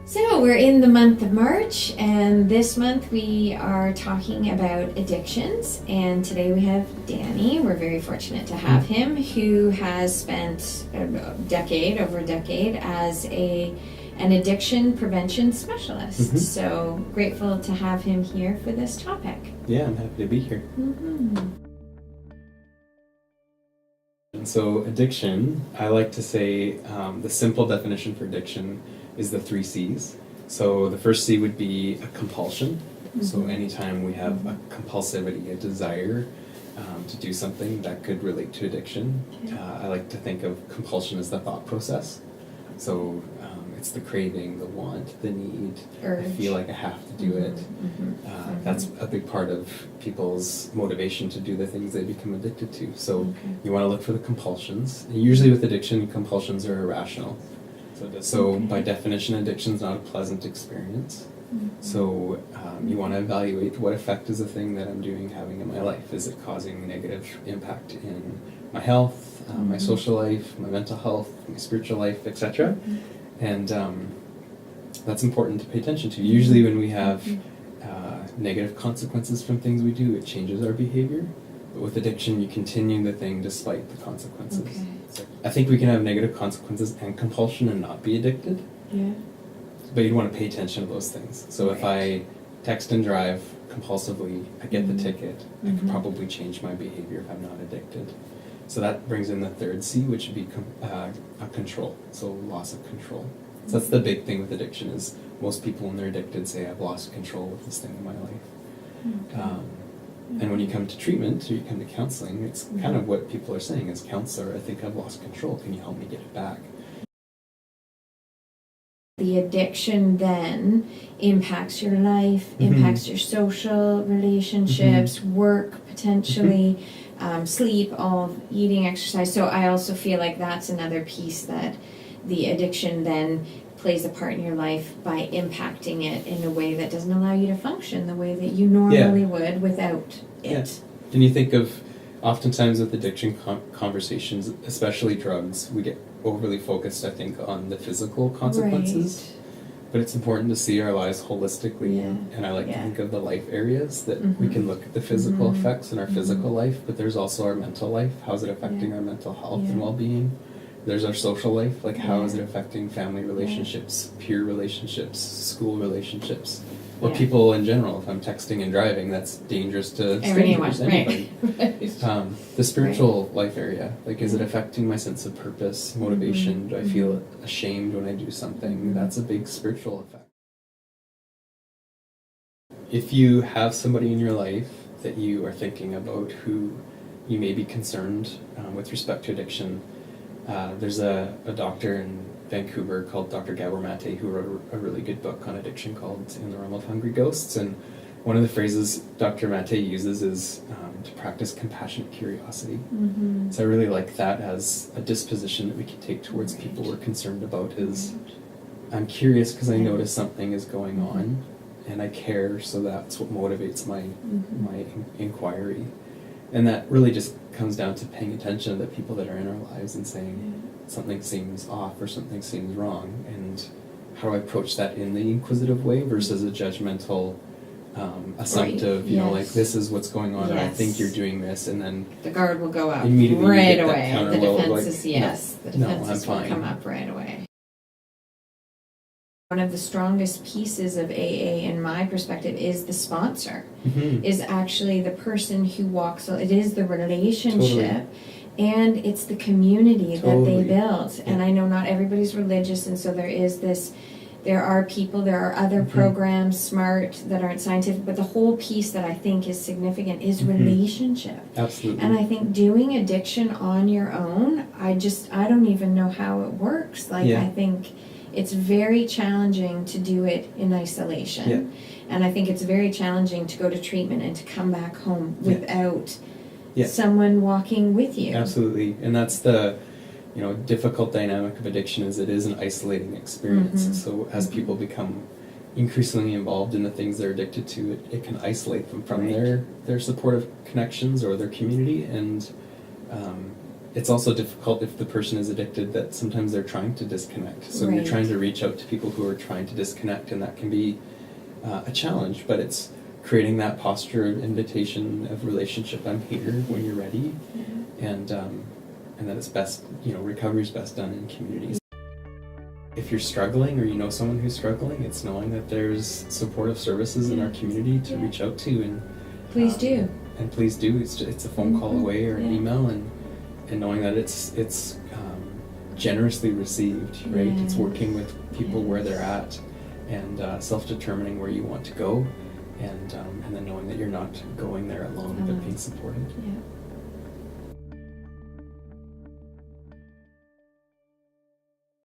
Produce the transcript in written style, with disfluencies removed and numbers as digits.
So we're in the month of March, and this month we are talking about addictions. And today we have Danny. We're very fortunate to have him, who has spent over a decade as an addiction prevention specialist. Mm-hmm. So grateful to have him here for this topic. Yeah, I'm happy to be here. Mm-hmm. So addiction, I like to say the simple definition for addiction is the 3 C's. So the first C would be a compulsion. Mm-hmm. So anytime we have a compulsivity, a desire to do something that could relate to addiction, I like to think of compulsion as the thought process. So it's the craving, the want, the need. Urge. I feel like I have to do it. Mm-hmm. That's a big part of people's motivation to do the things they become addicted to. So you want to look for the compulsions. Usually with addiction, compulsions are irrational. So by definition, addiction is not a pleasant experience. Mm-hmm. So you want to evaluate what effect is the thing that I'm doing having in my life. Is it causing negative impact in my health, my social life, my mental health, my spiritual life, etc.? And that's important to pay attention to. Usually when we have negative consequences from things we do, it changes our behavior. But with addiction, you continue the thing despite the consequences. Okay. So I think we can have negative consequences and compulsion and not be addicted. Yeah. But you'd want to pay attention to those things. So if I text and drive compulsively, I get the ticket. I could probably change my behavior if I'm not addicted. So that brings in the third C, which would be a control. So loss of control. So that's the big thing with addiction is most people when they're addicted say, I've lost control with this thing in my life. Okay. And when you come to treatment or you come to counseling, it's kind of what people are saying as counselor, I think I've lost control. Can you help me get it back? The addiction then impacts your life, impacts your social relationships, work potentially, sleep, eating, exercise. So I also feel like that's another piece that the addiction then plays a part in your life by impacting it in a way that doesn't allow you to function the way that you normally would without it. Yeah. And you think of oftentimes with addiction conversations, especially drugs, we get overly focused, I think, on the physical consequences. Right. But it's important to see our lives holistically, and I like to think of the life areas that we can look at the physical effects in our physical life, but there's also our mental life. How is it affecting our mental health and well-being? There's our social life, like how is it affecting family relationships, peer relationships, school relationships, or people in general. If I'm texting and driving, that's dangerous to strangers, anybody. The spiritual life area, like is it affecting my sense of purpose, motivation? Do I feel ashamed when I do something? That's a big spiritual effect. If you have somebody in your life that you are thinking about who you may be concerned with respect to addiction, there's a doctor in Vancouver called Dr. Gabor Mate who wrote a really good book on addiction called In the Realm of Hungry Ghosts, and one of the phrases Dr. Mate uses is to practice compassionate curiosity. So I really like that as a disposition that we can take towards people we're concerned about is I'm curious because I notice something is going on and I care, so that's what motivates my inquiry. And that really just comes down to paying attention to the people that are in our lives and saying something seems off or something seems wrong, and how do I approach that in the inquisitive way versus a judgmental, assumptive, you know, like this is what's going on and I think you're doing this, and then the guard will go up immediately right away. The defenses, defenses will come up right away. One of the strongest pieces of AA, in my perspective, is the sponsor. Is actually the person who walks. It is the relationship, and it's the community that they build. And I know not everybody's religious, and so there is this. There are people. There are other programs, smart, that aren't scientific. But the whole piece that I think is significant is relationship. Absolutely. And I think doing addiction on your own, I don't even know how it works. I think it's very challenging to do it in isolation. And I think it's very challenging to go to treatment and to come back home without someone walking with you. Absolutely. And that's the difficult dynamic of addiction is it is an isolating experience. So as people become increasingly involved in the things they're addicted to, it can isolate them from their supportive connections or their community, and it's also difficult if the person is addicted that sometimes they're trying to disconnect. So you're Right. trying to reach out to people who are trying to disconnect, and that can be a challenge, but it's creating that posture of invitation of relationship. I'm here when you're ready, and that it's best, recovery is best done in communities. If you're struggling or you know someone who's struggling, it's knowing that there's supportive services in our community to reach out to, and Please do. And please do. It's a phone call away or an email, and knowing that it's generously received, right? It's working with people where they're at, and self-determining where you want to go, and then knowing that you're not going there alone, but being supported. Yeah.